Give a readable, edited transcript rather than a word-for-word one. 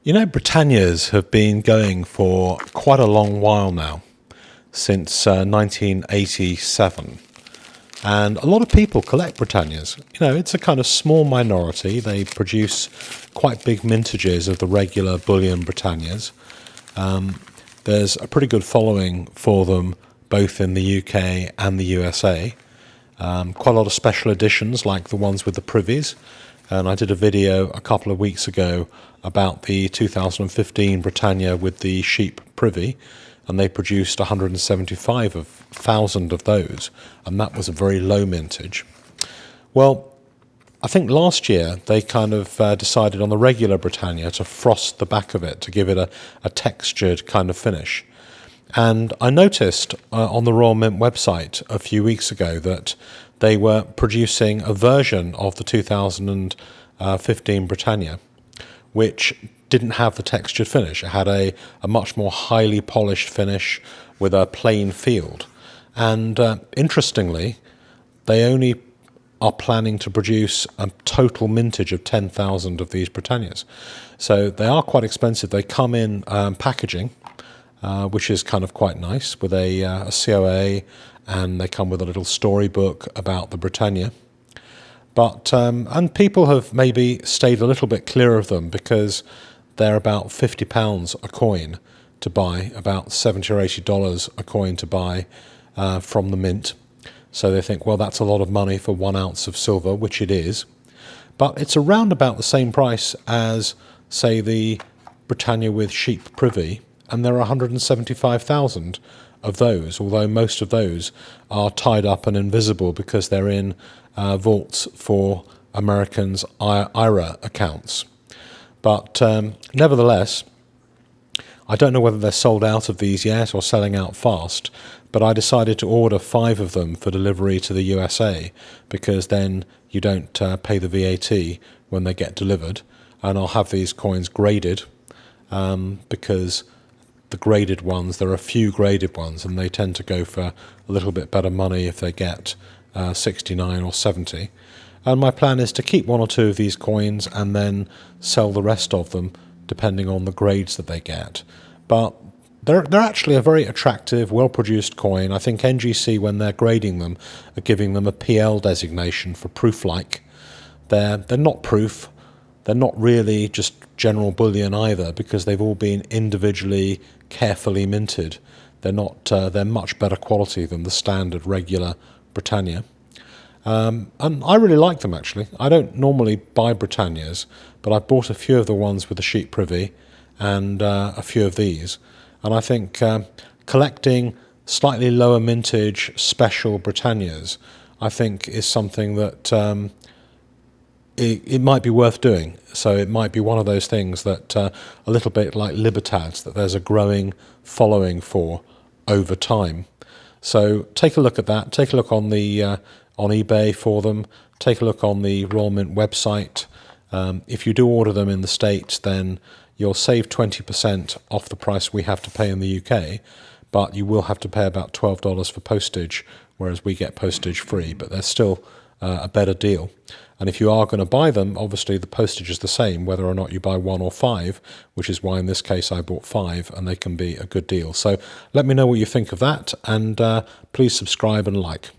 You know, Britannias have been going for quite a long while now, since 1987. And a lot of people collect Britannias. You know, it's a kind of small minority. They produce quite big mintages of the regular bullion Britannias. There's a pretty good following for them both in the UK and the USA. Quite a lot of special editions like the ones with the privies. And I did a video a couple of weeks ago about the 2015 Britannia with the Sheep Privy, and they produced 175,000 of those, and that was a very low mintage. Well, I think last year they kind of decided on the regular Britannia to frost the back of it to give it a textured kind of finish. And I noticed on the Royal Mint website a few weeks ago that they were producing a version of the 2015 Britannia, which didn't have the textured finish. It had a much more highly polished finish with a plain field. And interestingly, they only are planning to produce a total mintage of 10,000 of these Britannias. So they are quite expensive. They come in packaging, which is kind of quite nice, with a COA, and they come with a little storybook about the Britannia. But and people have maybe stayed a little bit clear of them because they're about £50 a coin to buy, about $70 or $80 a coin to buy from the mint. So they think, well, that's a lot of money for 1 ounce of silver, which it is. But it's around about the same price as, say, the Britannia with Sheep Privy, and there are 175,000 of those, although most of those are tied up and invisible because they're in vaults for Americans' IRA accounts. But nevertheless, I don't know whether they're sold out of these yet or selling out fast, but I decided to order 5 of them for delivery to the USA because then you don't pay the VAT when they get delivered, and I'll have these coins graded because the graded ones, there are a few graded ones, and they tend to go for a little bit better money if they get 69 or 70. And my plan is to keep 1 or 2 of these coins and then sell the rest of them depending on the grades that they get. But they're actually a very attractive, well-produced coin. I think NGC, when they're grading them, are giving them a PL designation for proof-like. They're not proof. They're not really just general bullion either, because they've all been individually, carefully minted. They're much better quality than the standard regular Britannia. And I really like them, actually. I don't normally buy Britannias, but I bought a few of the ones with the Sheep Privy and a few of these. And I think collecting slightly lower mintage special Britannias, I think, is something that it might be worth doing. So it might be one of those things that a little bit like Libertads, that there's a growing following for over time. So take a look at that. Take a look on the on eBay for them. Take a look on the Royal Mint website. If you do order them in the States, then you'll save 20% off the price we have to pay in the UK, but you will have to pay about $12 for postage, whereas we get postage free, but they're still a better deal. And if you are going to buy them, obviously the postage is the same, whether or not you buy 1 or 5, which is why in this case I bought 5, and they can be a good deal. So let me know what you think of that, and please subscribe and like.